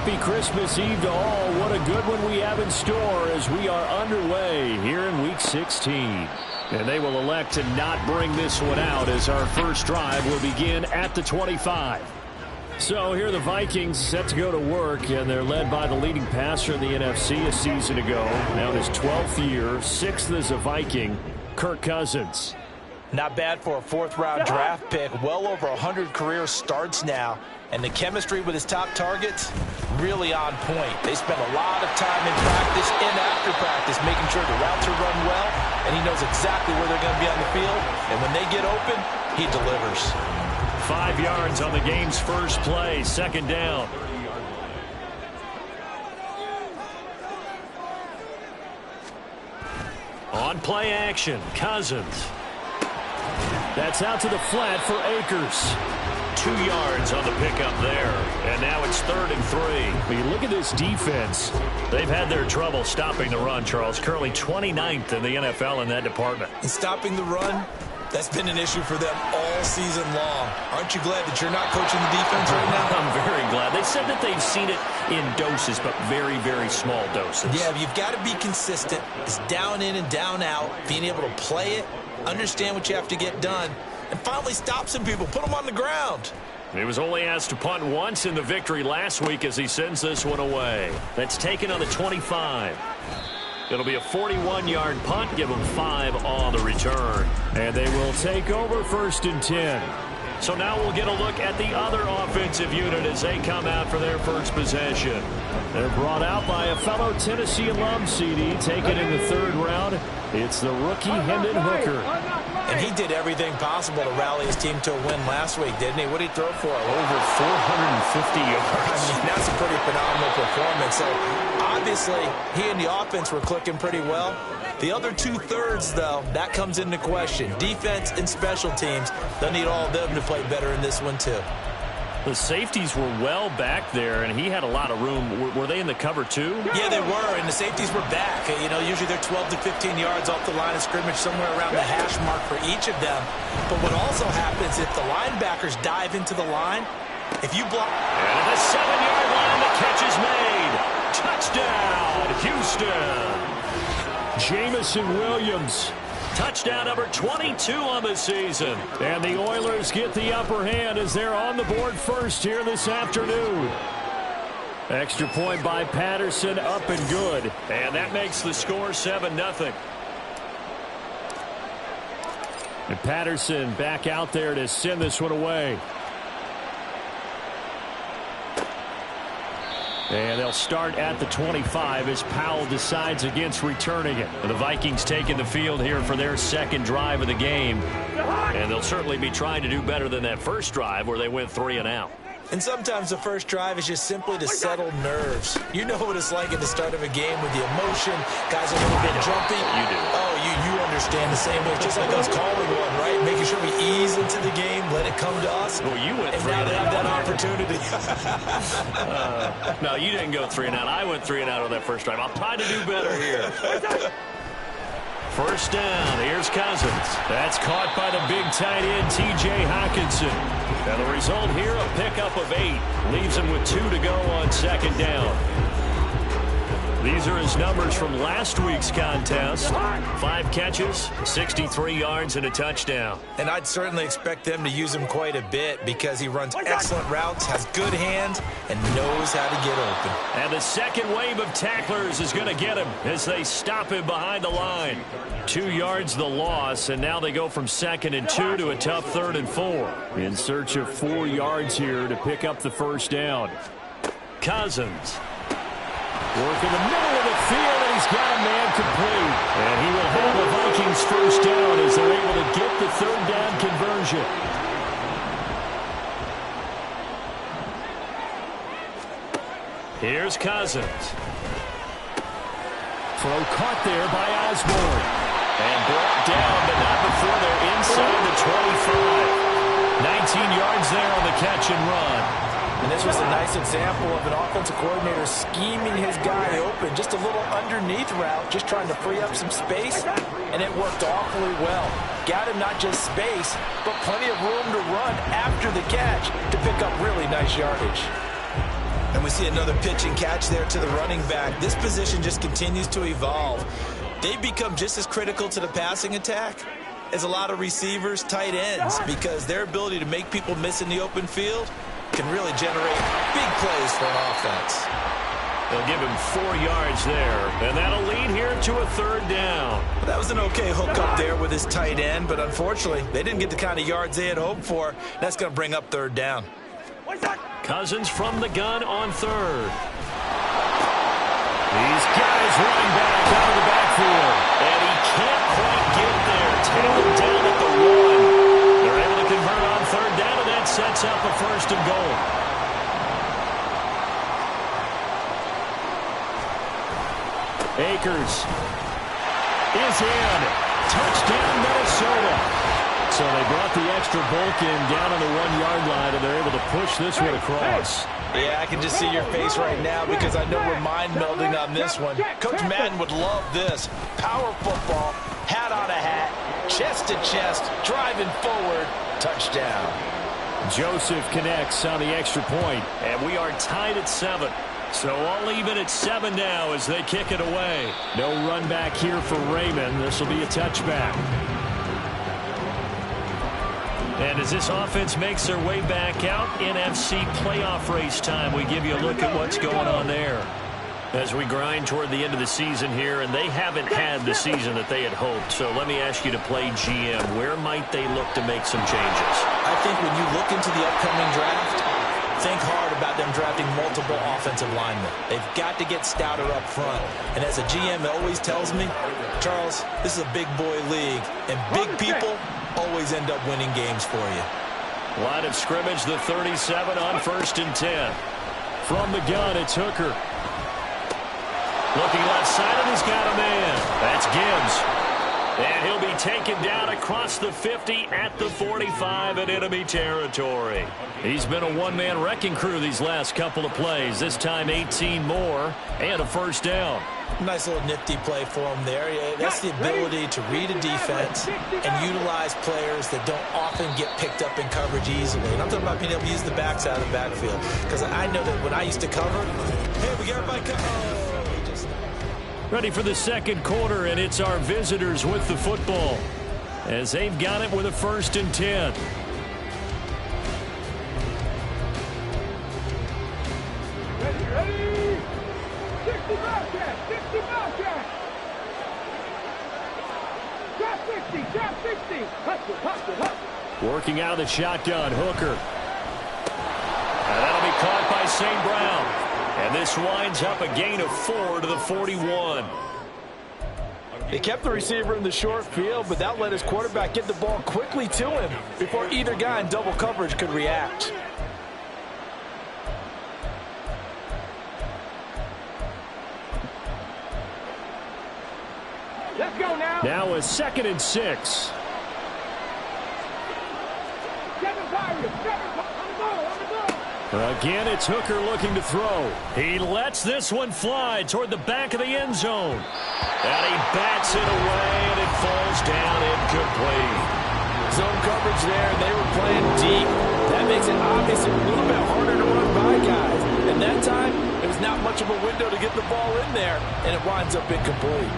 Happy Christmas Eve to all. What a good one we have in store as we are underway here in Week 16. And they will elect to not bring this one out as our first drive will begin at the 25. So here are the Vikings set to go to work, and they're led by the leading passer in the NFC a season ago. Now in his 12th year, 6th as a Viking, Kirk Cousins. Not bad for a fourth-round draft pick. Well over 100 career starts now. And the chemistry with his top targets, really on point. They spend a lot of time in practice and after practice making sure the routes are run well, and he knows exactly where they're going to be on the field. And when they get open, he delivers. 5 yards on the game's first play, second down. On play action, Cousins. That's out to the flat for Akers. 2 yards on the pickup there. And now it's 3rd and 3. I mean, look at this defense. They've had their trouble stopping the run, Charles. Currently 29th in the NFL in that department. And stopping the run, that's been an issue for them all season long. Aren't you glad that you're not coaching the defense right now? I'm very glad. They said that they've seen it in doses, but very, very small doses. Yeah, you've got to be consistent. It's down in and down out, being able to play it, understand what you have to get done, and finally stop some people, put them on the ground. He was only asked to punt once in the victory last week as he sends this one away. That's taken on the 25. It'll be a 41-yard punt, give them 5 on the return. And they will take over 1st and 10. So now we'll get a look at the other offensive unit as they come out for their first possession. They're brought out by a fellow Tennessee alum, CD, taken in the 3rd round. It's the rookie Hendon Hooker. And he did everything possible to rally his team to a win last week, didn't he? What did he throw for? Over 450 yards. I mean, that's a pretty phenomenal performance. So, obviously, he and the offense were clicking pretty well. The other 2/3, though, that comes into question. Defense and special teams, they'll need all of them to play better in this one, too. The safeties were well back there, and he had a lot of room. Were they in the cover, too? Yeah, they were, and the safeties were back. You know, usually they're 12 to 15 yards off the line of scrimmage, somewhere around the hash mark for each of them. But what also happens, if the linebackers dive into the line, if you block... And at the 7-yard line, the catch is made. Touchdown, Houston. Jamison Williams. Touchdown number 22 on the season. And the Oilers get the upper hand as they're on the board first here this afternoon. Extra point by Patterson, up and good. And that makes the score 7-0. And Patterson back out there to send this one away. And they'll start at the 25 as Powell decides against returning it. And the Vikings taking the field here for their second drive of the game. And they'll certainly be trying to do better than that first drive where they went 3 and out. And sometimes the first drive is just simply to settle nerves. You know what it's like at the start of a game with the emotion. Guys are a little bit jumpy. You do. Oh, you understand the same way. It's just like us calling one, right? Making sure we ease into the game, let it come to us. Well, you went 3 and and now they out. have that opportunity. No, you didn't go 3 and out. I went 3 and out on that first drive. I'll try to do better here. First down. Here's Cousins. That's caught by the big tight end, T.J. Hockenson. And the result here, a pickup of 8. Leaves him with 2 to go on second down. These are his numbers from last week's contest. 5 catches, 63 yards, and a touchdown. And I'd certainly expect them to use him quite a bit because he runs excellent routes, has good hands, and knows how to get open. And the second wave of tacklers is going to get him as they stop him behind the line. 2 yards the loss, and now they go from 2nd and 2 to a tough 3rd and 4. In search of 4 yards here to pick up the first down. Cousins. Work in the middle of the field, and he's got a man complete. And he will have the Vikings first down as they're able to get the 3rd down conversion. Here's Cousins. Throw caught there by Osborne. And brought down, but not before they're inside the 25. 19 yards there on the catch and run. And this was a nice example of an offensive coordinator scheming his guy open. Just a little underneath route, just trying to free up some space, and it worked awfully well. Got him not just space, but plenty of room to run after the catch to pick up really nice yardage. And we see another pitch and catch there to the running back. This position just continues to evolve. They've become just as critical to the passing attack as a lot of receivers, tight ends, because their ability to make people miss in the open field can really generate big plays for an offense. They'll give him 4 yards there, and that'll lead here to a 3rd down. That was an okay hook up there with his tight end, but unfortunately, they didn't get the kind of yards they had hoped for. That's going to bring up 3rd down. Cousins from the gun on 3rd. These guys running back out of the backfield, and he can't quite get there. Tailed down at the 1. They're able to convert on 3rd down, and that sets up a 1st and goal. Akers is in. Touchdown, Minnesota. So they brought the extra bulk in down on the 1-yard line, and they're able to push this one across. Yeah, I can just see your face right now because I know we're mind-melding on this one. Coach Madden would love this. Power football, hat on a hat, chest to chest, driving forward, touchdown. Joseph connects on the extra point, and we are tied at 7. So all even at 7 now as they kick it away. No run back here for Raymond. This will be a touchback. And as this offense makes their way back out, NFC playoff race time, we give you a look at what's going on there. As we grind toward the end of the season here, and they haven't had the season that they had hoped. So let me ask you to play GM. Where might they look to make some changes? I think when you look into the upcoming draft, think hard about them drafting multiple offensive linemen. They've got to get stouter up front. And as a GM always tells me, Charles, this is a big boy league, and big people always end up winning games for you. Line of scrimmage, the 37 on 1st and 10. From the gun, it's Hooker. Looking left side, and he's got a man. That's Gibbs. And he'll be taken down across the 50 at the 45 in enemy territory. He's been a one-man wrecking crew these last couple of plays. This time 18 more and a 1st down. Nice little nifty play for him there. Yeah, that's the ability to read a defense and utilize players that don't often get picked up in coverage easily. And I'm talking about being able to use the backs out of the backfield. Because I know that when I used to cover, hey, we got everybody covered. Ready for the 2nd quarter, and it's our visitors with the football as they've got it with a 1st and 10. Ready? 60 Bobcat, 60 Bobcat. Drop 60, drop 60. Hustle, hustle, hustle. Working out of the shotgun, Hooker. And that'll be caught by St. Brown. And this winds up a gain of 4 to the 41. They kept the receiver in the short field, but that let his quarterback get the ball quickly to him before either guy in double coverage could react. Let's go now. Now a 2nd and 6. 7 Pirates, 7 on the ball, on the ball. Again, it's Hooker looking to throw. He lets this one fly toward the back of the end zone. And he bats it away, and it falls down incomplete. Zone coverage there, they were playing deep. That makes it obviously a little bit harder to run by guys. And that time, it was not much of a window to get the ball in there, and it winds up incomplete.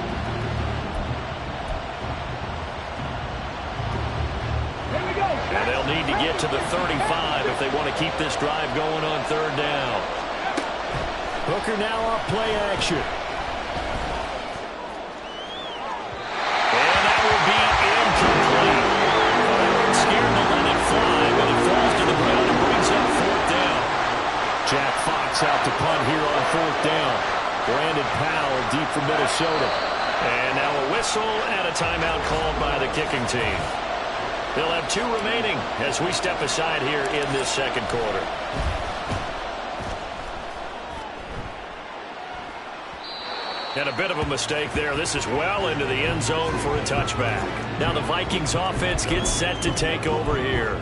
And they'll need to get to the 35 if they want to keep this drive going on 3rd down. Hooker now off play action. And that will be incomplete. They weren't scared to let it fly, but it falls to the ground and brings up 4th down. Jack Fox out to punt here on 4th down. Brandon Powell deep from Minnesota. And now a whistle and a timeout called by the kicking team. They'll have 2 remaining as we step aside here in this 2nd quarter. And a bit of a mistake there. This is well into the end zone for a touchback. Now the Vikings offense gets set to take over here.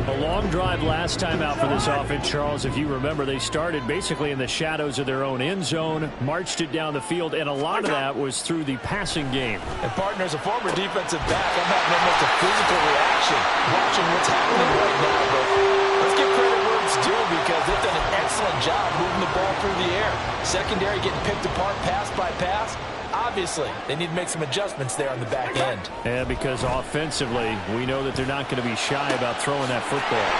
A long drive last time out for this offense, Charles. If you remember, they started basically in the shadows of their own end zone, marched it down the field, and a lot of that was through the passing game. And partner, as a former defensive back, I'm having almost a physical reaction watching what's happening right now. But let's give credit where it's due because they've done an excellent job moving the ball through the air. Secondary getting picked apart pass by pass. Obviously, they need to make some adjustments there on the back end. Yeah, because offensively, we know that they're not going to be shy about throwing that football.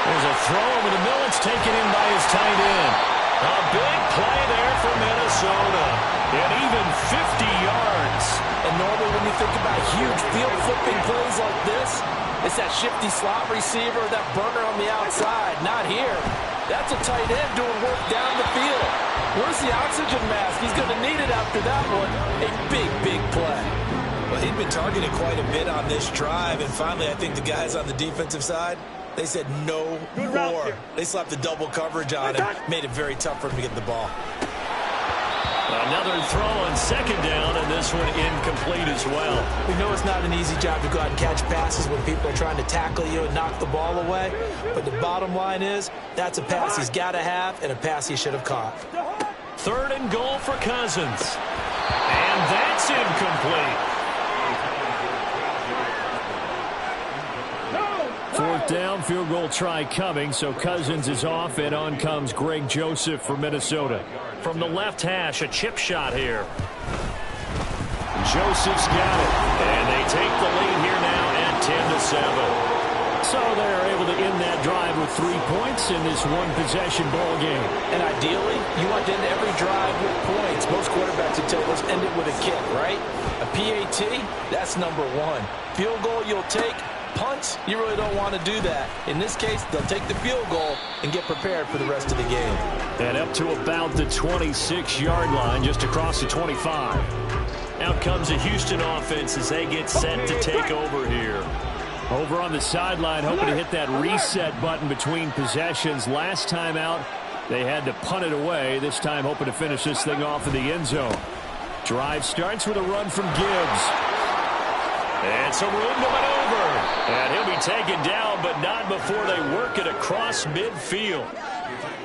There's a throw over the middle. It's taken in by his tight end. A big play there for Minnesota. And even 50 yards. And normally when you think about huge field flipping plays like this, it's that shifty slot receiver, that burner on the outside. Not here. That's a tight end doing work down the field. Where's the oxygen mask? He's going to need it after that one. A big, big play. Well, he'd been targeted quite a bit on this drive, and finally I think the guys on the defensive side, they said no more. They slapped the double coverage on him, made it very tough for him to get the ball. Another throw on second down, and this one incomplete as well. We know it's not an easy job to go out and catch passes when people are trying to tackle you and knock the ball away, but the bottom line is that's a pass he's got to have and a pass he should have caught. Third and goal for Cousins. And that's incomplete. Fourth down, field goal try coming, so Cousins is off, and on comes Greg Joseph for Minnesota. From the left hash, a chip shot here. Joseph's got it, and they take the lead here now at 10-7. So they're able to end that drive with 3 points in this one-possession ball game. And ideally, you want to end every drive with points. Most quarterbacks would tell you, let's end it with a kick, right? A PAT, that's number one. Field goal you'll take. Punts, you really don't want to do that. In this case, they'll take the field goal and get prepared for the rest of the game. And up to about the 26-yard line, just across the 25. Out comes the Houston offense as they get set to take over here. Over on the sideline, hoping to hit that reset button between possessions. Last time out, they had to punt it away. This time, hoping to finish this thing off in the end zone. Drive starts with a run from Gibbs. And some room to maneuver. And he'll be taken down, but not before they work it across midfield.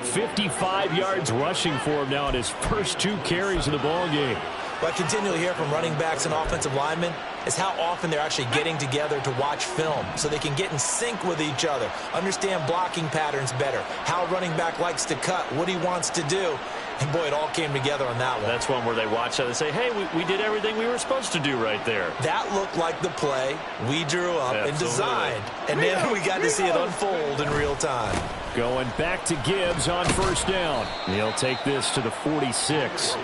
55 yards rushing for him now in his first 2 carries of the ballgame. What I continually hear from running backs and offensive linemen is how often they're actually getting together to watch film so they can get in sync with each other, understand blocking patterns better, how a running back likes to cut, what he wants to do. And, boy, it all came together on that one. That's one where they watch it and say, hey, we did everything we were supposed to do right there. That looked like the play we drew up and designed. And then we got to see it unfold in real time. Going back to Gibbs on first down. He'll take this to the 46.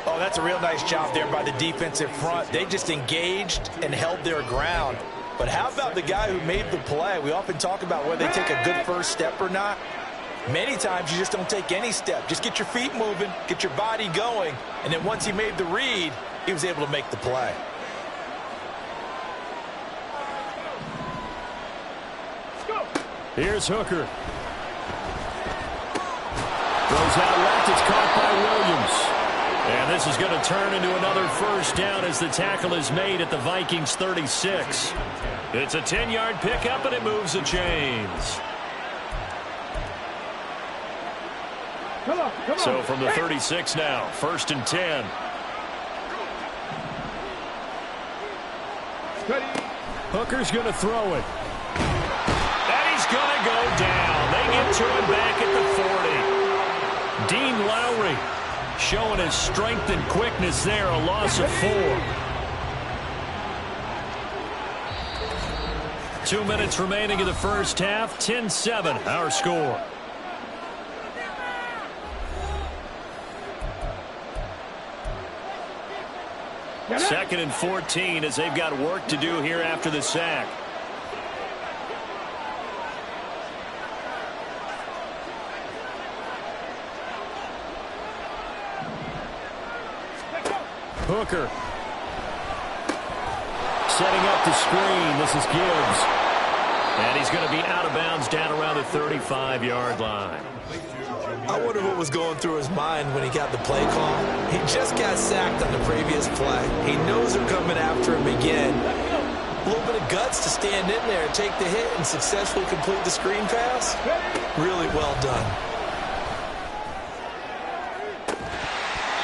Oh, that's a real nice job there by the defensive front. They just engaged and held their ground. But how about the guy who made the play? We often talk about whether they take a good first step or not. Many times you just don't take any step. Just get your feet moving, get your body going, and then once he made the read, he was able to make the play. Here's Hooker. Throws out left. It's caught by Williams. And this is going to turn into another first down as the tackle is made at the Vikings 36. It's a 10-yard pickup, and it moves the chains. So from the 36 now, 1st and 10. Hooker's going to throw it. And he's going to go down. They get to him back at the 40. Dean Lowry showing his strength and quickness there, a loss of 4. 2 minutes remaining in the first half, 10-7, our score. Second and 14 as they've got work to do here after the sack. Hooker. Setting up the screen. This is Gibbs. And he's going to be out of bounds down around the 35-yard line. I wonder what was going through his mind when he got the play call. He just got sacked on the previous play. He knows they're coming after him again. A little bit of guts to stand in there, take the hit, and successfully complete the screen pass. Really well done.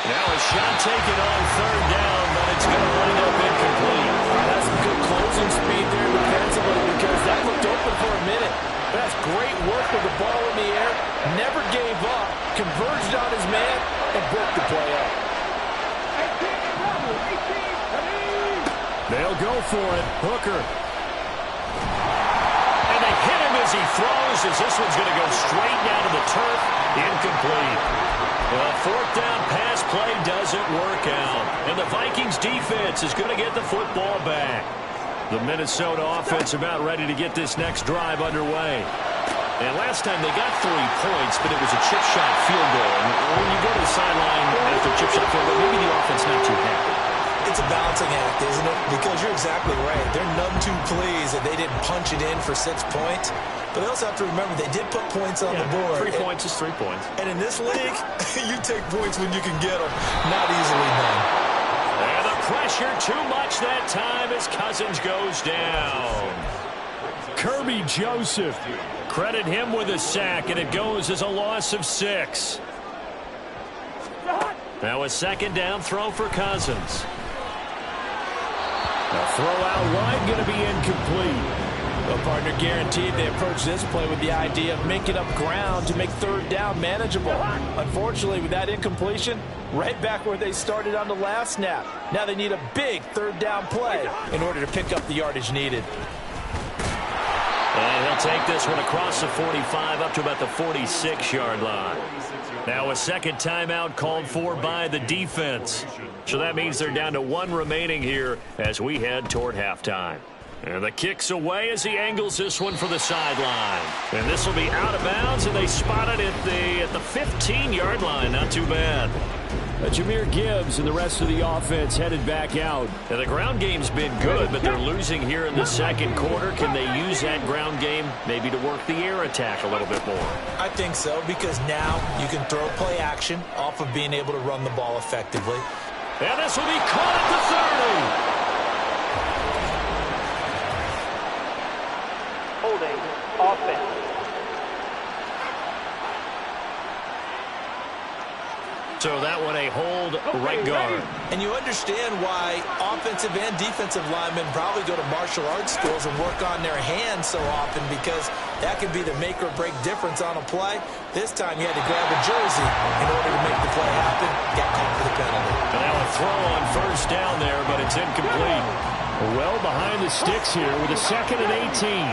Now a shot taken on third down, but it's going to wind up incomplete. That's some good closing speed there defensively because that looked open for a minute. That's great work with the ball in never gave up, converged on his man, and broke the play up. They'll go for it. Hooker. And they hit him as he throws, as this one's going to go straight down to the turf. Incomplete. Well, fourth down pass play doesn't work out. And the Vikings defense is going to get the football back. The Minnesota offense about ready to get this next drive underway. And last time they got 3 points, but it was a chip shot field goal. And when you go to the sideline after chip shot field goal, maybe the offense not too happy. It's a balancing act, isn't it? Because you're exactly right. They're none too pleased that they didn't punch it in for 6 points. But they also have to remember they did put points on the board. 3 points is 3 points. And in this league, you take points when you can get them. Not easily done. And the pressure too much that time as Cousins goes down. Kirby Joseph. Credit him with a sack, and it goes as a loss of 6. Now a second down throw for Cousins. The throw out wide going to be incomplete. Well, partner, guaranteed they approach this play with the idea of making up ground to make third down manageable. Unfortunately, with that incompletion, right back where they started on the last snap. Now they need a big third down play in order to pick up the yardage needed. And he'll take this one across the 45 up to about the 46-yard line. Now a second timeout called for by the defense. So that means they're down to 1 remaining here as we head toward halftime. And the kick's away as he angles this one for the sideline. And this will be out of bounds, and they spot it at the 15-yard line. Not too bad. Jahmyr Gibbs and the rest of the offense headed back out. And the ground game's been good, but they're losing here in the second quarter. Can they use that ground game maybe to work the air attack a little bit more? I think so, because now you can throw play action off of being able to run the ball effectively. And this will be caught at the 30. Holding offense. So that one a hold right guard. And you understand why offensive and defensive linemen probably go to martial arts schools and work on their hands so often, because that could be the make or break difference on a play. This time you had to grab a jersey in order to make the play happen. Got called for the penalty. And now a throw on first down there, but it's incomplete. Well behind the sticks here with a 2nd and 18.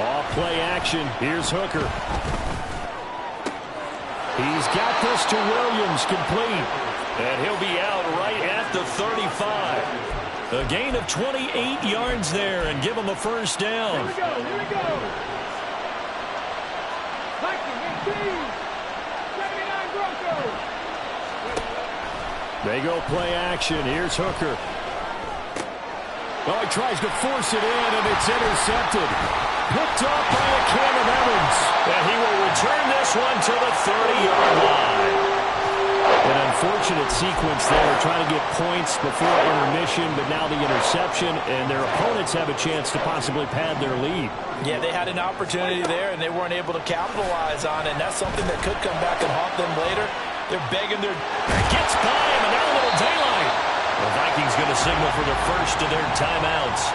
Off play action. Here's Hooker. He's got this to Williams, complete. And he'll be out right at the 35. A gain of 28 yards there and give him a first down. Here we go. Here we go. 19-18. 79 Broncos. They go play action. Here's Hooker. Oh, he tries to force it in, and it's intercepted. Picked up by a Cameron Evans. And he will return this one to the 30-yard line. An unfortunate sequence there, trying to get points before intermission, but now the interception, and their opponents have a chance to possibly pad their lead. Yeah, they had an opportunity there, and they weren't able to capitalize on it, and that's something that could come back and haunt them later. They're begging their... It gets by him, and now a little daylight. The Vikings going to signal for the first of their timeouts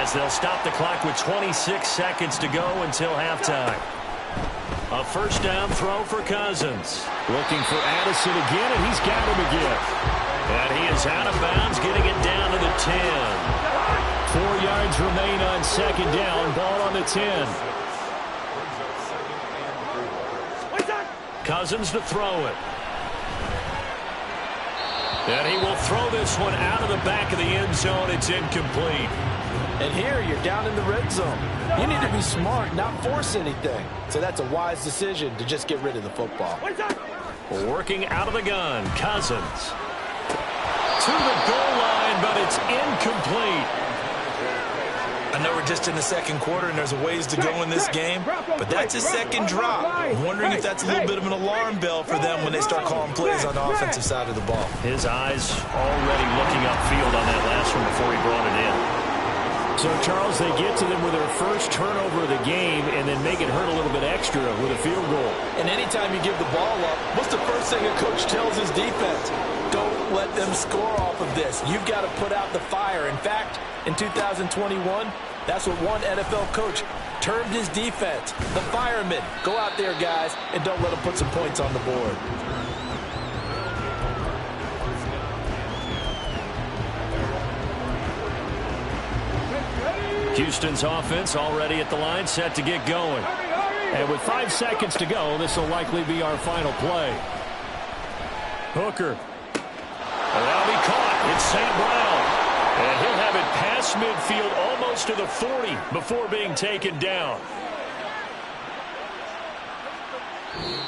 as they'll stop the clock with 26 seconds to go until halftime. A first down throw for Cousins. Looking for Addison again, and he's got him again. And he is out of bounds, getting it down to the 10. 4 yards remain on second down. Ball on the 10. Cousins to throw it. And he will throw this one out of the back of the end zone. It's incomplete. And here you're down in the red zone. You need to be smart, not force anything. So that's a wise decision to just get rid of the football. Working out of the gun, Cousins. To the goal line, but it's incomplete. I know we're just in the second quarter and there's a ways to go in this game, but that's a second drop. I'm wondering if that's a little bit of an alarm bell for them when they start calling plays on the offensive side of the ball. His eyes already looking upfield on that last one before he brought it in. So, Charles, they get to them with their first turnover of the game and then make it hurt a little bit extra with a field goal. And anytime you give the ball up, what's the first thing a coach tells his defense? Don't let them score off of this. You've got to put out the fire. In fact, in 2021, that's what one NFL coach termed his defense the firemen. Go out there, guys, and don't let them put some points on the board. Houston's offense already at the line, set to get going. And with 5 seconds to go, this will likely be our final play. Hooker. That'll be caught. It's St. Brown. And he'll have it past midfield almost to the 40 before being taken down.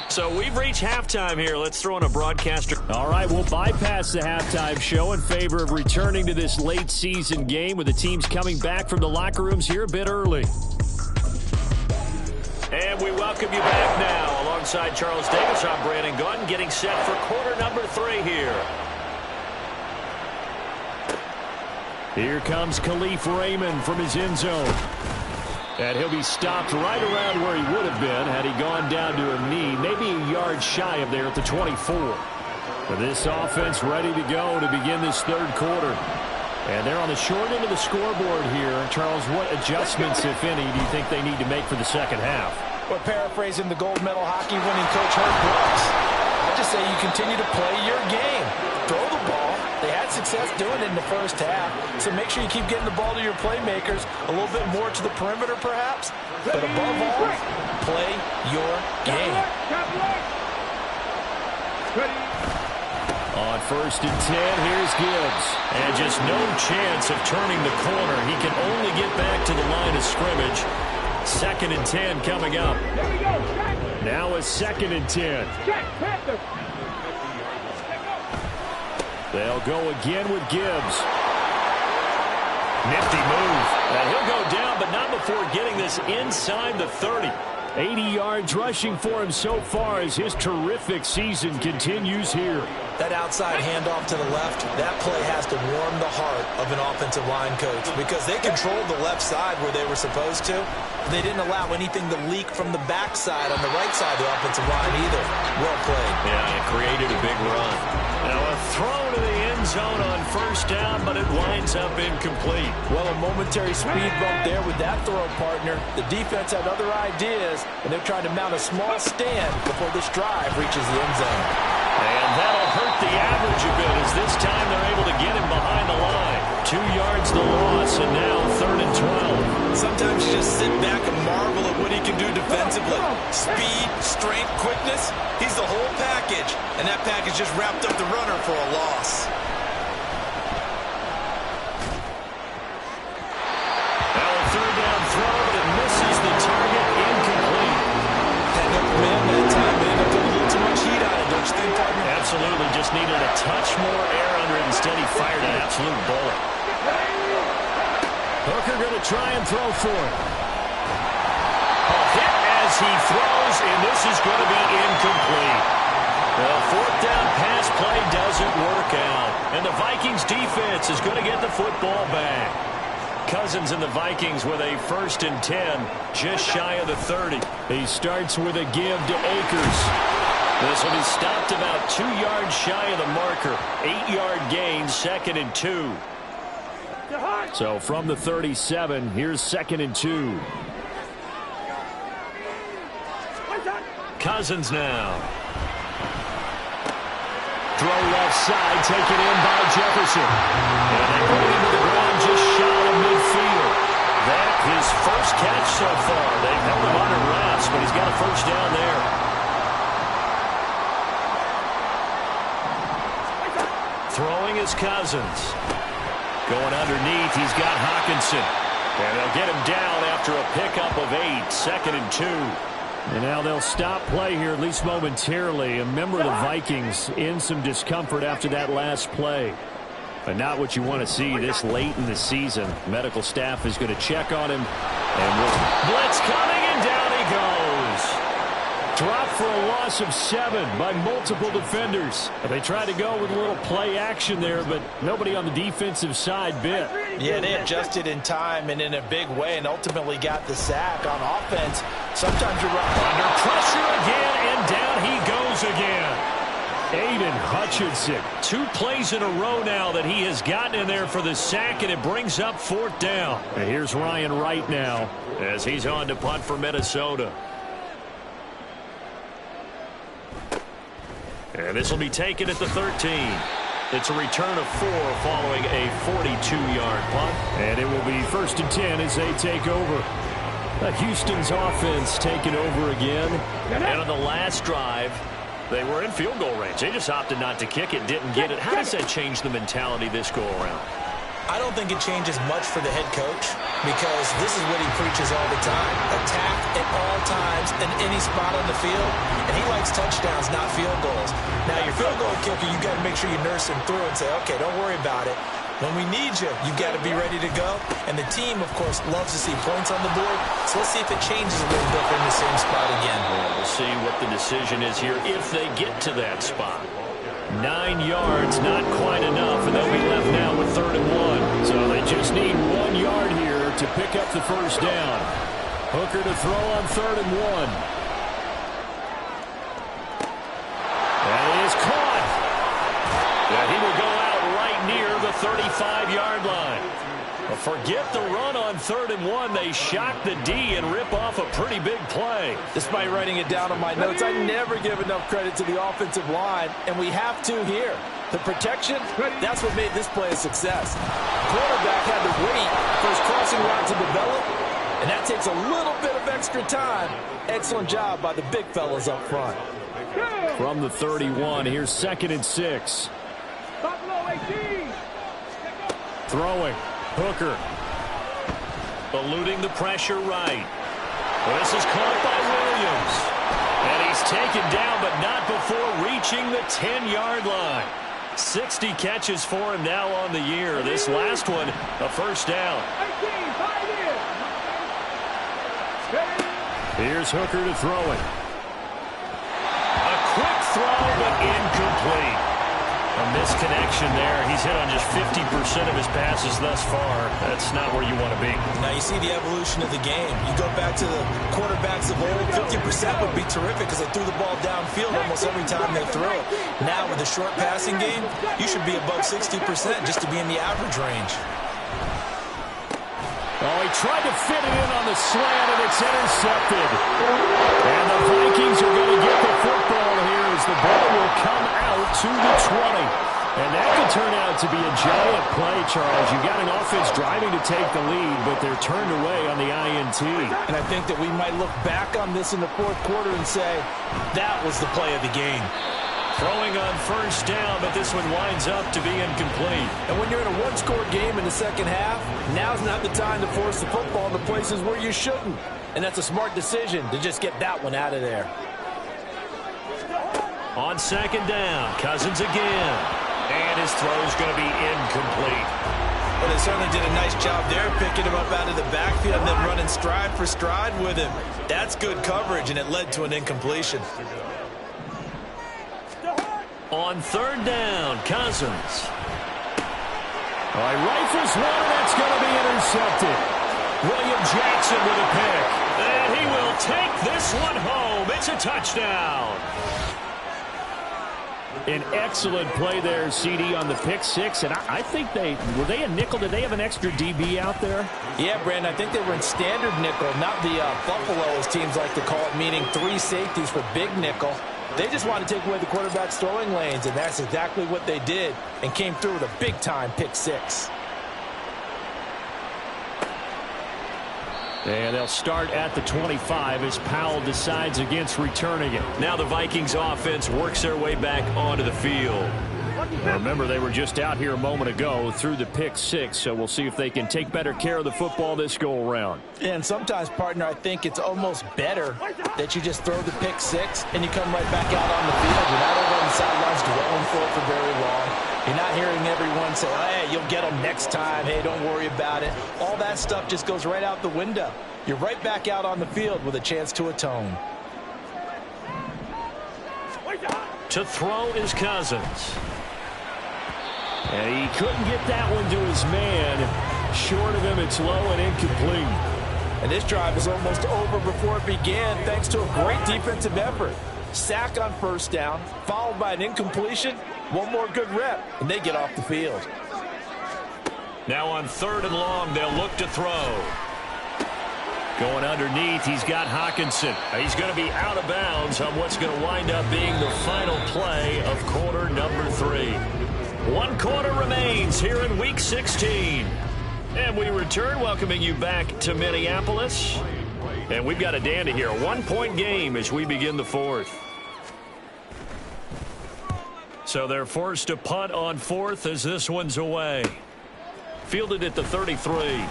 So we've reached halftime here. Let's throw in a broadcaster. All right, we'll bypass the halftime show in favor of returning to this late season game with the teams coming back from the locker rooms here a bit early. And we welcome you back now. Alongside Charles Davis, I'm Brandon Gaudin, getting set for quarter number 3 here. Here comes Khalif Raymond from his end zone. And he'll be stopped right around where he would have been had he gone down to a knee, maybe a yard shy of there at the 24. But this offense ready to go to begin this third quarter. And they're on the short end of the scoreboard here. Charles, what adjustments, if any, do you think they need to make for the second half? Well, paraphrasing the gold medal hockey winning coach Herb Brooks, I just say you continue to play your game. Throw the ball. They had success doing it in the first half, so make sure you keep getting the ball to your playmakers, a little bit more to the perimeter perhaps, but above all, play your game. On 1st and 10, here's Gibbs. And just no chance of turning the corner. He can only get back to the line of scrimmage. 2nd and 10 coming up. Now a 2nd and 10. They'll go again with Gibbs. Nifty move. And he'll go down, but not before getting this inside the 30. 80 yards rushing for him so far as his terrific season continues here. That outside handoff to the left, that play has to warm the heart of an offensive line coach because they controlled the left side where they were supposed to. They didn't allow anything to leak from the backside on the right side of the offensive line either. Well played. Yeah, it created a big run. Now a throw to the end zone on 1st down, but it winds up incomplete. Well, a momentary speed bump there with that throw, partner. The defense had other ideas, and they're trying to mount a small stand before this drive reaches the end zone. And that'll hurt the average a bit as this time they're able to get him behind the line. 2 yards the loss, and now 3rd and 12. Sometimes you just sit back and marvel at what he can do defensively. Speed, strength, quickness, he's the whole package. And that package just wrapped up the runner for a loss. Now a 3rd down throw, but it misses the target, incomplete. Had no command that time, man. They put a little too much heat on it, don't you think, partner? Absolutely, just needed a touch more air under it. Instead, he fired an absolute bullet. Hooker going to try and throw for it. A hit as he throws, and this is going to be incomplete. The 4th down pass play doesn't work out, and the Vikings defense is going to get the football back. Cousins and the Vikings with a 1st and 10, just shy of the 30. He starts with a give to Akers. This will be stopped about 2 yards shy of the marker. 8-yard gain, 2nd and 2. So from the 37, here's 2nd and 2. Cousins now. Throw left side, taken in by Jefferson. And they put him to the ground just shy of midfield. That his first catch so far. They've held him under wraps, but he's got a 1st down there. Throwing is Cousins. Going underneath, he's got Hawkinson. And they'll get him down after a pickup of 8, 2nd and 2. And now they'll stop play here, at least momentarily. A member of the Vikings in some discomfort after that last play. But not what you want to see this late in the season. Medical staff is going to check on him. And blitz coming, and down he goes. Dropped for a loss of 7 by multiple defenders. They tried to go with a little play action there, but nobody on the defensive side bit. Yeah, they adjusted in time and in a big way and ultimately got the sack on offense. Sometimes you're right. Under pressure again, and down he goes again. Aiden Hutchinson. 2 plays in a row now that he has gotten in there for the sack, and it brings up 4th down. And here's Ryan Wright now as he's on to punt for Minnesota. And this will be taken at the 13. It's a return of 4 following a 42-yard punt. And it will be 1st and 10 as they take over. Houston's offense taking over again. And on the last drive, they were in field goal range. They just opted not to kick it, didn't get it. How does that change the mentality this go around? I don't think it changes much for the head coach because this is what he preaches all the time. Attack at all times in any spot on the field. And he likes touchdowns, not field goals. Now, your field goal kicker, you got to make sure you nurse him through and say, okay, don't worry about it. When we need you, you got to be ready to go. And the team, of course, loves to see points on the board. So let's see if it changes a little bit in the same spot again. Well, we'll see what the decision is here if they get to that spot. 9 yards, not quite enough, and they'll be left now with 3rd and 1. So they just need 1 yard here to pick up the 1st down. Hooker to throw on 3rd and 1. And it is caught. And he will go out right near the 35-yard line. Well, forget the run on 3rd and 1. They shock the D and rip off a pretty big play. Despite writing it down on my notes, I never give enough credit to the offensive line, and we have to here. The protection, that's what made this play a success. Quarterback had to wait for his crossing route to develop, and that takes a little bit of extra time. Excellent job by the big fellas up front. From the 31, here's 2nd and 6. Throwing. Hooker. Eluding the pressure right. Well, this is caught by Williams. And he's taken down, but not before reaching the 10-yard line. 60 catches for him now on the year. This last one, a 1st down. Here's Hooker to throw it. A quick throw, but incomplete. A misconnection there. He's hit on just 50% of his passes thus far. That's not where you want to be. Now you see the evolution of the game. You go back to the quarterbacks of old, 50% would be terrific because they threw the ball downfield almost every time they throw it. Now with the short passing game, you should be above 60% just to be in the average range. Oh, he tried to fit it in on the slant, and it's intercepted. And the Vikings are going to get the football here as the ball will come out to the 20. And that could turn out to be a giant play, Charles. You got an offense driving to take the lead, but they're turned away on the INT. And I think that we might look back on this in the 4th quarter and say, that was the play of the game. Throwing on 1st down, but this one winds up to be incomplete. And when you're in a 1-score game in the 2nd half, now's not the time to force the football in the places where you shouldn't. And that's a smart decision to just get that one out of there. On 2nd down, Cousins again. And his throw's going to be incomplete. Well, they certainly did a nice job there, picking him up out of the backfield and then running stride for stride with him. That's good coverage, and it led to an incompletion. On 3rd down, Cousins. All right, rifles one, and that's going to be intercepted. William Jackson with a pick. And he will take this one home. It's a touchdown. An excellent play there, CD, on the pick 6. And I think were they a nickel? Did they have an extra DB out there? Yeah, Brandon, I think they were in standard nickel, not the Buffalo, as teams like to call it, meaning 3 safeties for big nickel. They just want to take away the quarterback's throwing lanes, and that's exactly what they did and came through with a big-time pick 6. And they'll start at the 25 as Powell decides against returning it. Now the Vikings offense works their way back onto the field. Remember, they were just out here a moment ago through the pick 6, so we'll see if they can take better care of the football this go-around. And sometimes, partner, I think it's almost better that you just throw the pick 6 and you come right back out on the field. You're not over on the sidelines dwelling for it for very long. You're not hearing everyone say, hey, you'll get them next time. Hey, don't worry about it. All that stuff just goes right out the window. You're right back out on the field with a chance to atone. To throw is Cousins. And he couldn't get that one to his man. Short of him, it's low and incomplete. And this drive is almost over before it began, thanks to a great defensive effort. sack on first down, followed by an incompletion, one more good rep, and they get off the field. Now on 3rd and long, they'll look to throw. Going underneath, he's got Hawkinson. He's going to be out of bounds on what's going to wind up being the final play of quarter number 3. 1 quarter remains here in Week 16. And we return, welcoming you back to Minneapolis. And we've got a dandy here. A 1-point game as we begin the 4th. So they're forced to punt on 4th as this one's away. Fielded at the 33.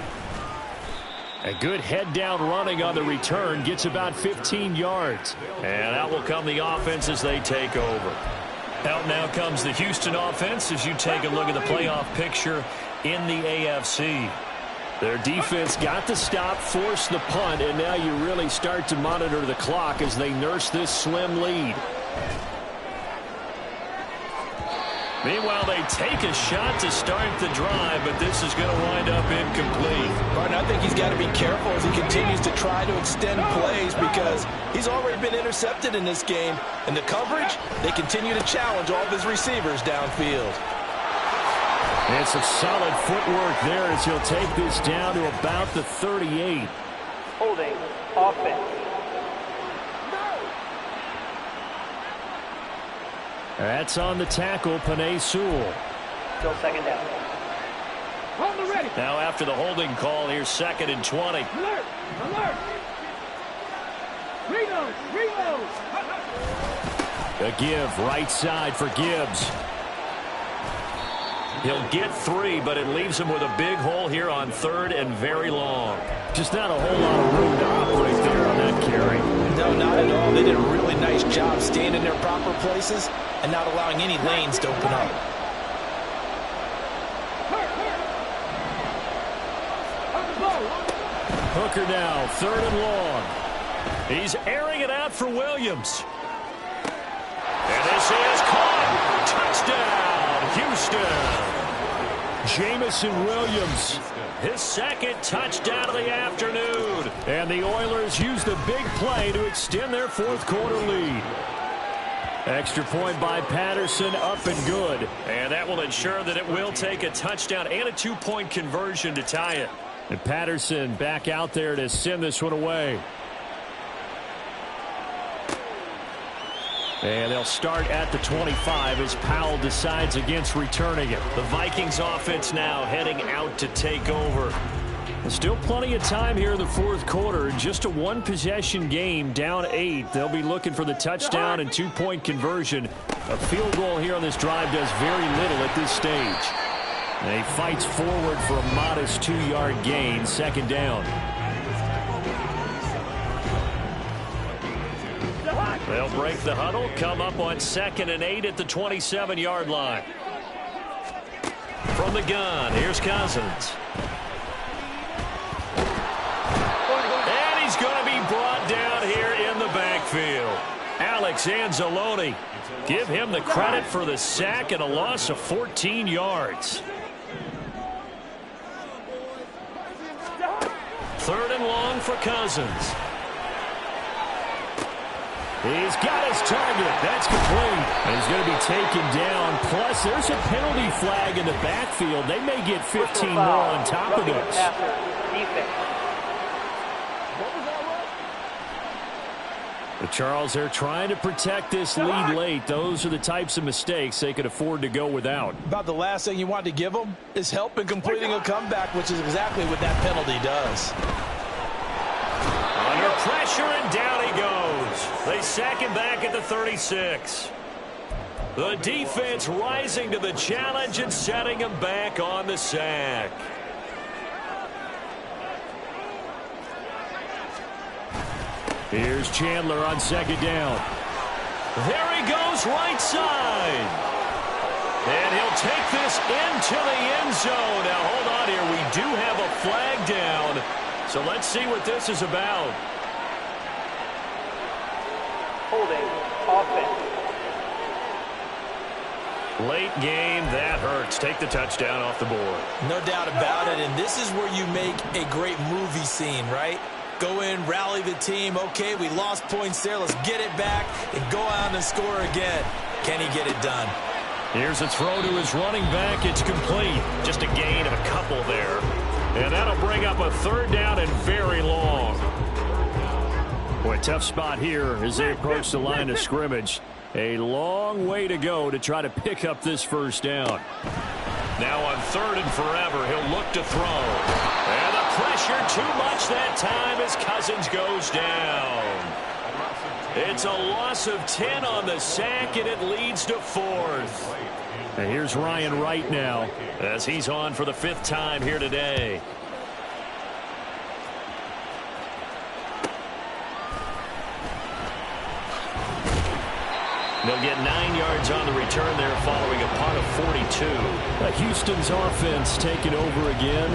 A good head-down running on the return. Gets about 15 yards. And out will come the offense as they take over. Out now comes the Houston offense as you take a look at the playoff picture in the AFC. Their defense got the stop, forced the punt, and now you really start to monitor the clock as they nurse this slim lead. Meanwhile, they take a shot to start the drive, but this is going to wind up incomplete. Martin, I think he's got to be careful as he continues to try to extend plays because he's already been intercepted in this game. And the coverage, they continue to challenge all of his receivers downfield. It's a solid footwork there as he'll take this down to about the 38. Holding offense. That's on the tackle, Penei Sewell. Still 2nd down. On the ready. Now after the holding call, here's 2nd and 20. Alert! Alert! Reload! Reload! A give, right side for Gibbs. He'll get 3, but it leaves him with a big hole here on 3rd and very long. Just not a whole lot of room to operate there on that carry. No, not at all. They did a really nice job staying in their proper places and not allowing any lanes to open up. Hooker now, 3rd and long. He's airing it out for Williams. And this is caught. Touchdown, Houston. Jamison Williams. His 2nd touchdown of the afternoon. And the Oilers use the big play to extend their 4th quarter lead. Extra point by Patterson, up and good. And that will ensure that it will take a touchdown and a 2-point conversion to tie it. And Patterson back out there to send this one away. And they'll start at the 25 as Powell decides against returning it. The Vikings offense now heading out to take over. Still plenty of time here in the 4th quarter. Just a 1-possession game, down 8. They'll be looking for the touchdown and 2-point conversion. A field goal here on this drive does very little at this stage. And he fights forward for a modest 2-yard gain, 2nd down. They'll break the huddle, come up on 2nd and 8 at the 27-yard line. From the gun, here's Cousins. And he's going to be brought down here in the backfield. Alex Anzalone, give him the credit for the sack and a loss of 14 yards. 3rd and long for Cousins. He's got his target. That's complete. And he's going to be taken down. Plus, there's a penalty flag in the backfield. They may get 15 more on top of this. But Charles, they're trying to protect this lead late. Those are the types of mistakes they could afford to go without. About the last thing you want to give them is help in completing a comeback, which is exactly what that penalty does. Under pressure, and down he goes. They sack him back at the 36. The defense rising to the challenge and setting him back on the sack. Here's Chandler on 2nd down. There he goes, right side. And he'll take this into the end zone. Now, hold on here. We do have a flag down. So let's see what this is about. Holding offense. Late game, that hurts. Take the touchdown off the board. No doubt about it, and this is where you make a great movie scene, right? Go in, rally the team. Okay, we lost points there. Let's get it back and go out and score again. Can he get it done? Here's a throw to his running back. It's complete. Just a gain of a couple there. And that'll bring up a third down and very long. Boy, tough spot here as they approach the line of scrimmage. A long way to go to try to pick up this first down. Now on third and forever, he'll look to throw. And the pressure too much that time as Cousins goes down. It's a loss of 10 on the sack, and it leads to fourth. And here's Ryan Wright now as he's on for the 5th time here today. They'll get 9 yards on the return there following a punt of 42. Houston's offense taking over again.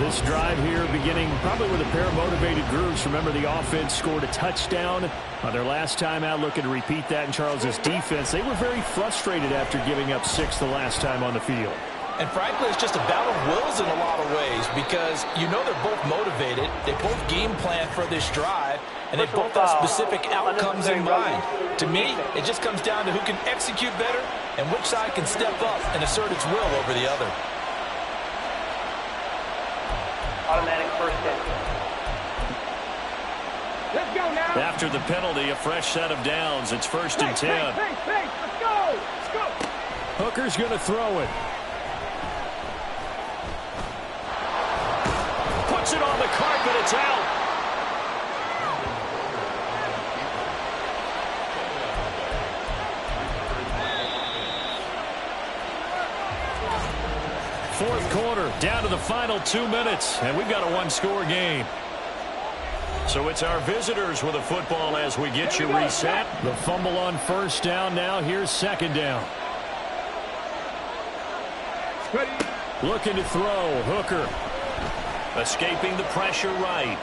This drive here beginning probably with a pair of motivated groups. Remember, the offense scored a touchdown on their last time out. Looking to repeat that in Charles's defense. They were very frustrated after giving up 6 the last time on the field. And frankly, it's just a battle of wills in a lot of ways because you know they're both motivated. They both game plan for this drive, and they both have specific outcomes in mind. To me, it just comes down to who can execute better and which side can step up and assert its will over the other. Automatic first down. Let's go now. After the penalty, a fresh set of downs. It's 1st and 10. Hey, let's go. Let's go. Hooker's going to throw it. Puts it on the carpet. It's out. Fourth quarter, down to the final 2 minutes, and we've got a one-score game. So it's our visitors with the football as we get you reset. The fumble on first down now. Here's second down. Looking to throw. Hooker. Escaping the pressure right.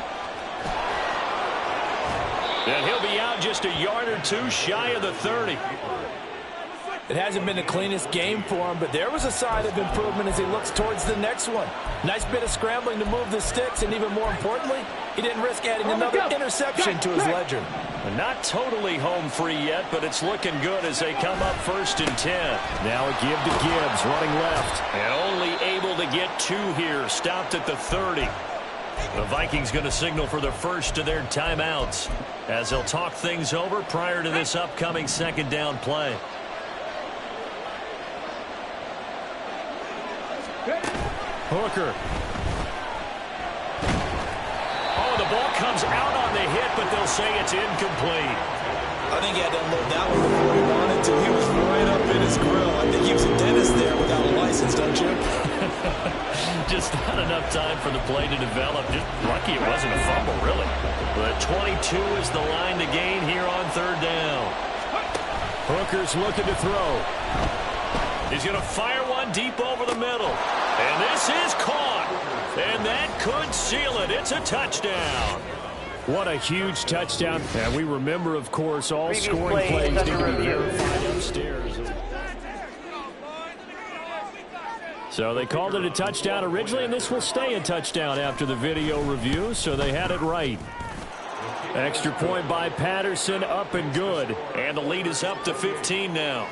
And he'll be out just a yard or two shy of the 30. It hasn't been the cleanest game for him, but there was a sign of improvement as he looks towards the next one. Nice bit of scrambling to move the sticks, and even more importantly, he didn't risk adding another interception to his ledger. Not totally home free yet, but it's looking good as they come up 1st and 10. Now a give to Gibbs, running left. And only able to get 2 here, stopped at the 30. The Vikings going to signal for the first of their timeouts as they'll talk things over prior to this upcoming second down play. Hooker. Oh, the ball comes out on the hit, but they'll say it's incomplete. I think he had to unload that one before he wanted to. He was right up in his grill. I think he was a dentist there without a license, don't you? Just not enough time for the play to develop. Just lucky it wasn't a fumble, really. But 22 is the line to gain here on third down. Hooker's looking to throw. He's going to fire one deep over the middle. And this is caught. And that could seal it. It's a touchdown. What a huge touchdown. And we remember, of course, all scoring plays need to be verified upstairs. So they called it a touchdown originally, and this will stay a touchdown after the video review, so they had it right. Extra point by Patterson, up and good. And the lead is up to 15 now.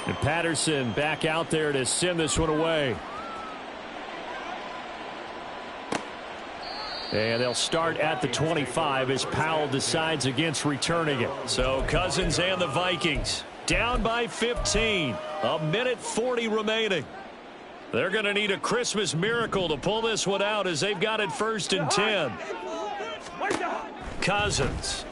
And Patterson back out there to send this one away. And they'll start at the 25 as Powell decides against returning it. So Cousins and the Vikings down by 15. A minute 40 remaining. They're going to need a Christmas miracle to pull this one out as they've got it 1st and 10. Cousins.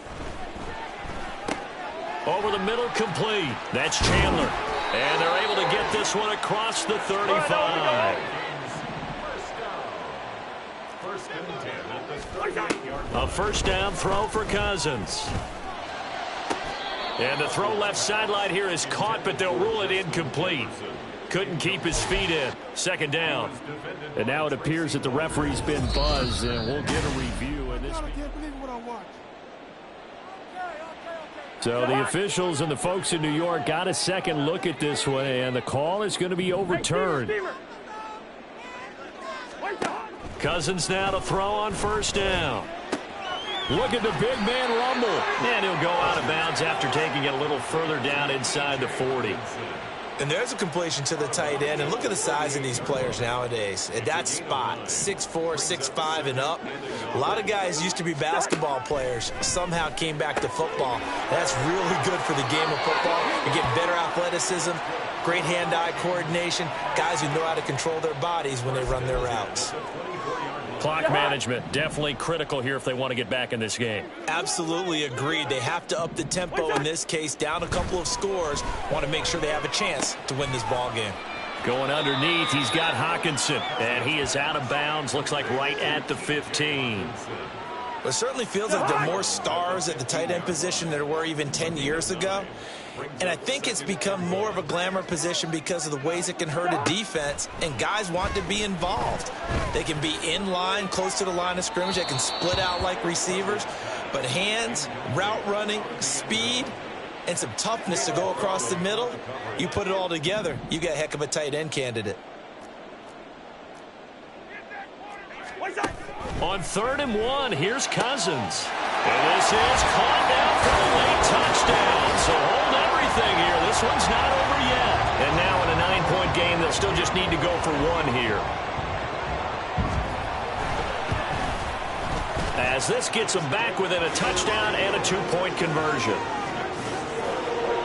Over the middle, complete. That's Chandler. And they're able to get this one across the 35. A first down throw for Cousins. And the throw left sideline here is caught, but they'll rule it incomplete. Couldn't keep his feet in. Second down. And now it appears that the referee's been buzzed, and we'll get a review. And this. So the officials and the folks in New York got a second look at this one, and the call is going to be overturned. Cousins now to throw on first down. Look at the big man rumble. And he'll go out of bounds after taking it a little further down inside the 40. And there's a completion to the tight end. And look at the size of these players nowadays. At that spot, 6'4", 6'5", and up. A lot of guys used to be basketball players, somehow came back to football. That's really good for the game of football. You get better athleticism, great hand-eye coordination, guys who know how to control their bodies when they run their routes. Clock management, definitely critical here if they want to get back in this game. Absolutely agreed. They have to up the tempo in this case, down a couple of scores. Want to make sure they have a chance to win this ball game. Going underneath, he's got Hawkinson, and he is out of bounds, looks like right at the 15. It certainly feels like there are more stars at the tight end position than there were even 10 years ago. And I think it's become more of a glamour position because of the ways it can hurt a defense, and guys want to be involved. They can be in line, close to the line of scrimmage. They can split out like receivers. But hands, route running, speed, and some toughness to go across the middle, you put it all together, you got a heck of a tight end candidate. On 3rd and 1, here's Cousins. And this is caught down for a late touchdown. So hold everything here. This one's not over yet. And now in a 9-point game, they'll still just need to go for 1 here. As this gets them back within a touchdown and a 2-point conversion.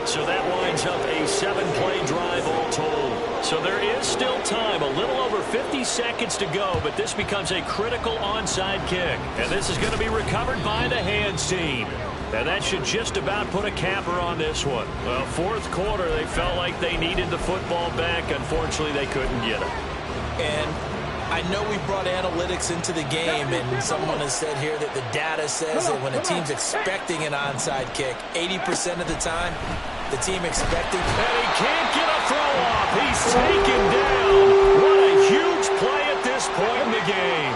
So that winds up a 7-play drive all told. So there is still time, a little over 50 seconds to go, but this becomes a critical onside kick. And this is going to be recovered by the hands team. And that should just about put a capper on this one. Well, 4th quarter, they felt like they needed the football back. Unfortunately, they couldn't get it. And I know we brought analytics into the game, and someone has said here that the data says that when a team's expecting an onside kick, 80% of the time, the team expecting... And he can't get a throw off. He's taken down. What a huge play at this point in the game.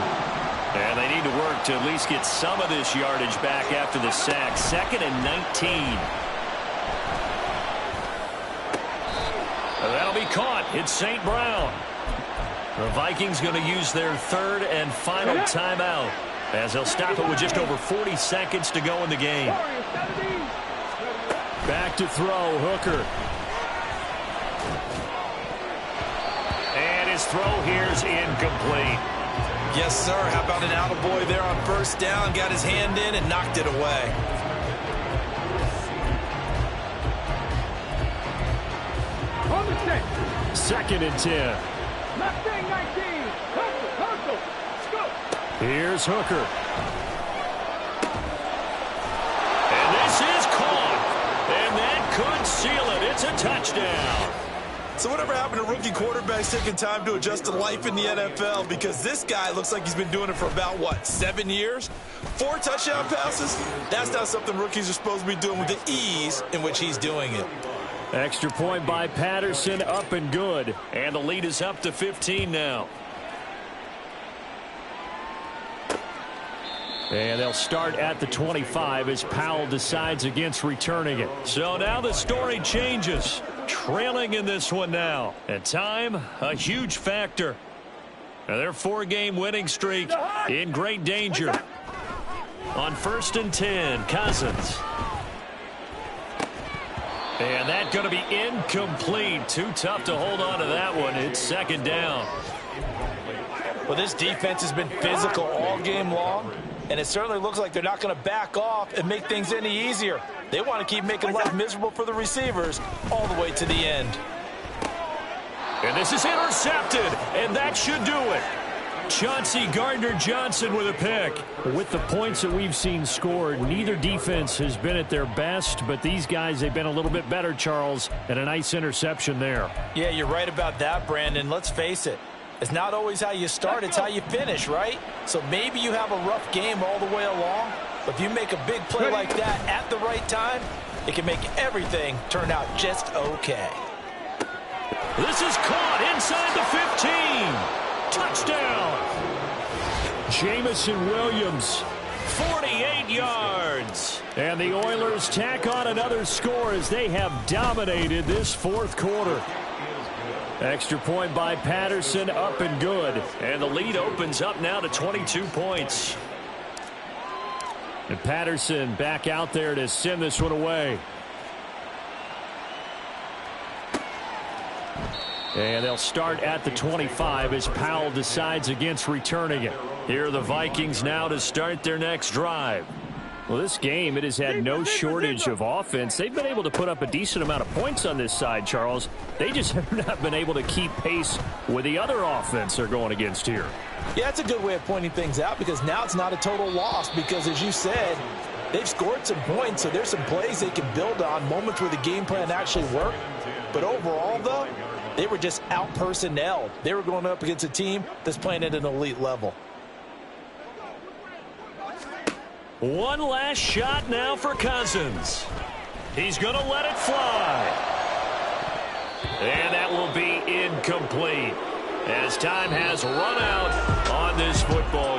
And they need to work to at least get some of this yardage back after the sack. 2nd and 19. And that'll be caught. It's St. Brown. The Vikings going to use their 3rd and final timeout as they'll stop it with just over 40 seconds to go in the game. Back to throw, Hooker. And his throw here's incomplete. Yes, sir. How about an attaboy there on first down? Got his hand in and knocked it away. On the set. 2nd and 10. Mustang 19. Hustle. Go. Here's Hooker. And this is caught. And that could seal it. It's a touchdown. So whatever happened to rookie quarterbacks taking time to adjust to life in the NFL? Because this guy looks like he's been doing it for about, 7 years? 4 touchdown passes? That's not something rookies are supposed to be doing with the ease in which he's doing it. Extra point by Patterson, up and good. And the lead is up to 15 now. And they'll start at the 25 as Powell decides against returning it. So now the story changes. Trailing in this one now. And time, a huge factor. Now their 4-game winning streak in great danger. On 1st and 10, Cousins. And that's going to be incomplete. Too tough to hold on to that one. It's 2nd down. Well, this defense has been physical all game long, and it certainly looks like they're not going to back off and make things any easier. They want to keep making life miserable for the receivers all the way to the end. And this is intercepted, and that should do it. Chauncey Gardner-Johnson with a pick. With the points that we've seen scored, neither defense has been at their best, but these guys, they've been a little bit better, Charles, and a nice interception there. Yeah, you're right about that, Brandon. Let's face it. It's not always how you start, it's how you finish, right? So maybe you have a rough game all the way along, but if you make a big play like that at the right time, it can make everything turn out just okay. This is caught inside the 15. Touchdown. Jamison Williams. 48 yards. And the Oilers tack on another score as they have dominated this 4th quarter. Extra point by Patterson, up and good. And the lead opens up now to 22 points. And Patterson back out there to send this one away. And they'll start at the 25 as Powell decides against returning it. Here are the Vikings now to start their next drive. Well, this game, it has had no shortage of offense. They've been able to put up a decent amount of points on this side, Charles. They just have not been able to keep pace with the other offense they're going against here. Yeah, that's a good way of pointing things out because now it's not a total loss because, as you said, they've scored some points, so there's some plays they can build on, moments where the game plan actually worked. But overall, though, they were just out-personnelled. They were going up against a team that's playing at an elite level. One last shot now for Cousins. He's going to let it fly. And that will be incomplete as time has run out on this football